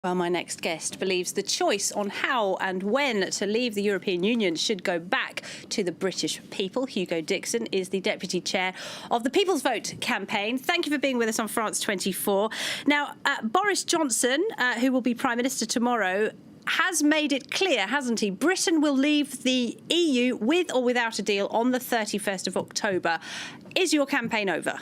Well, my next guest believes the choice on how and when to leave the European Union should go back to the British people. Hugo Dixon is the Deputy Chair of the People's Vote campaign. Thank you for being with us on France 24. Now, Boris Johnson, who will be Prime Minister tomorrow, has made it clear, hasn't he? Britain will leave the EU with or without a deal on the 31st of October. Is your campaign over?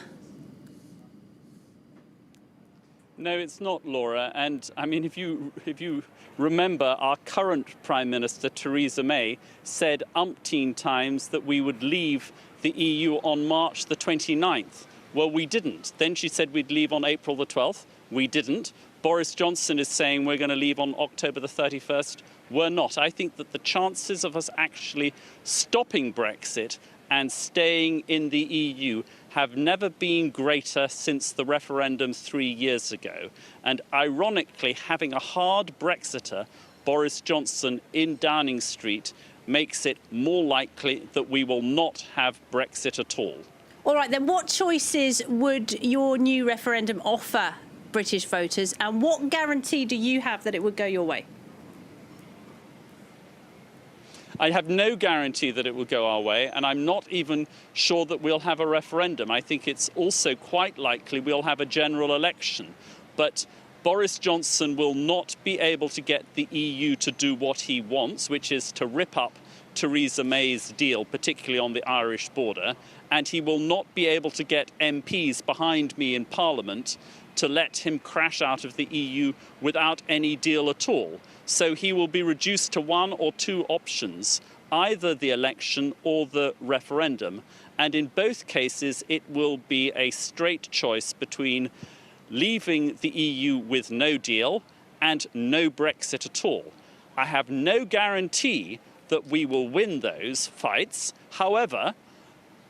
No, it's not, Laura. And I mean, if you remember, our current Prime Minister, Theresa May, said umpteen times that we would leave the EU on March the 29th. Well, we didn't. Then she said we'd leave on April the 12th. We didn't. Boris Johnson is saying we're going to leave on October the 31st. We're not. I think that the chances of us actually stopping Brexit and staying in the EU have never been greater since the referendum 3 years ago. And ironically, having a hard Brexiter, Boris Johnson, in Downing Street makes it more likely that we will not have Brexit at all. All right, then what choices would your new referendum offer British voters, and what guarantee do you have that it would go your way? I have no guarantee that it will go our way, and I'm not even sure that we'll have a referendum. I think it's also quite likely we'll have a general election. But Boris Johnson will not be able to get the EU to do what he wants, which is to rip up Theresa May's deal, particularly on the Irish border, and he will not be able to get MPs behind me in Parliament to let him crash out of the EU without any deal at all. So he will be reduced to one or two options, either the election or the referendum. And in both cases, it will be a straight choice between leaving the EU with no deal and no Brexit at all. I have no guarantee that we will win those fights. However,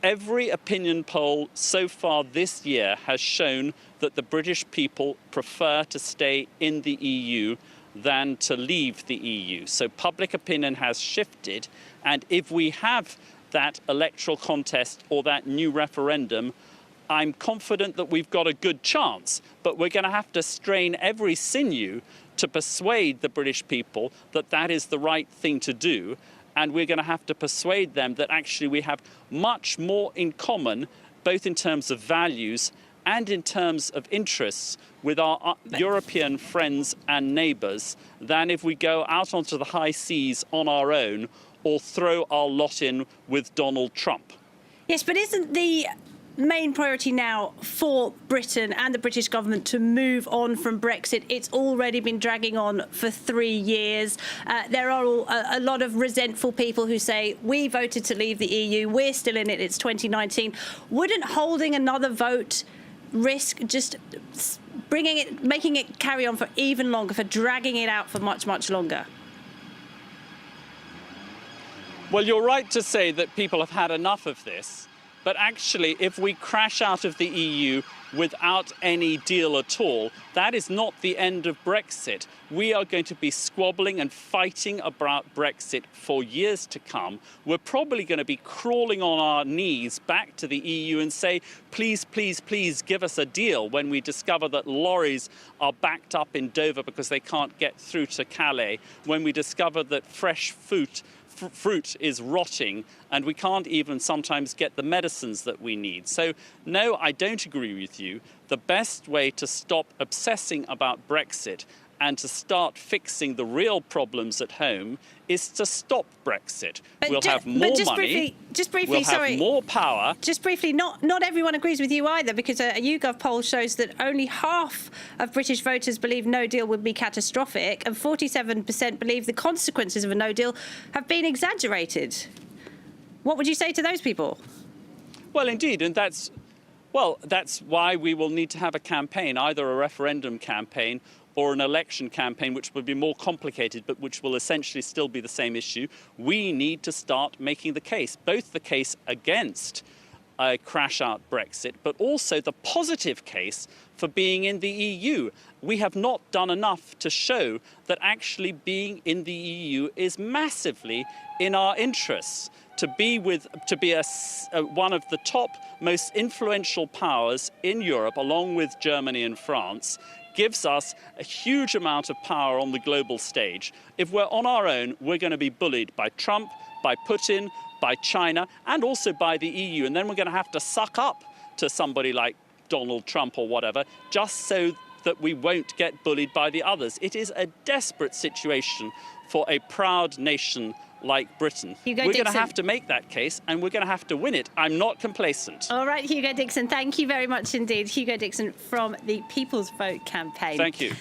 every opinion poll so far this year has shown that the British people prefer to stay in the EU than to leave the EU. So public opinion has shifted, and if we have that electoral contest or that new referendum, I'm confident that we've got a good chance, but we're going to have to strain every sinew to persuade the British people that that is the right thing to do. And we're going to have to persuade them that actually we have much more in common, both in terms of values and in terms of interests with our European friends and neighbours, than if we go out onto the high seas on our own or throw our lot in with Donald Trump. Yes, but isn't the main priority now for Britain and the British government to move on from Brexit? It's already been dragging on for 3 years. There are a lot of resentful people who say, we voted to leave the EU, we're still in it, it's 2019. Wouldn't holding another vote risk just making it carry on for even longer, for dragging it out for much, much longer? Well, you're right to say that people have had enough of this. But actually, if we crash out of the EU without any deal at all, that is not the end of Brexit. We are going to be squabbling and fighting about Brexit for years to come. We're probably going to be crawling on our knees back to the EU and say, please, please, please give us a deal, when we discover that lorries are backed up in Dover because they can't get through to Calais, when we discover that fresh fruit is rotting and we can't even sometimes get the medicines that we need. So, no, I don't agree with you. The best way to stop obsessing about Brexit and to start fixing the real problems at home is to stop Brexit. We'll have more money, we'll have more power. Just briefly, not everyone agrees with you either, because a YouGov poll shows that only half of British voters believe no deal would be catastrophic, and 47% believe the consequences of a no deal have been exaggerated. What would you say to those people? Well, indeed, and that's why we will need to have a campaign, either a referendum campaign or an election campaign, which will be more complicated, but which will essentially still be the same issue. We need to start making the case, both the case against a crash-out Brexit, but also the positive case for being in the EU. We have not done enough to show that actually being in the EU is massively in our interests. To be one of the top most influential powers in Europe, along with Germany and France, gives us a huge amount of power on the global stage. If we're on our own, we're going to be bullied by Trump, by Putin, by China, and also by the EU. And then we're going to have to suck up to somebody like Donald Trump or whatever, just so that we won't get bullied by the others. It is a desperate situation for a proud nation like Britain. We're going to have to make that case, and we're going to have to win it. I'm not complacent. All right, Hugo Dixon, thank you very much indeed. Hugo Dixon from the People's Vote campaign. Thank you.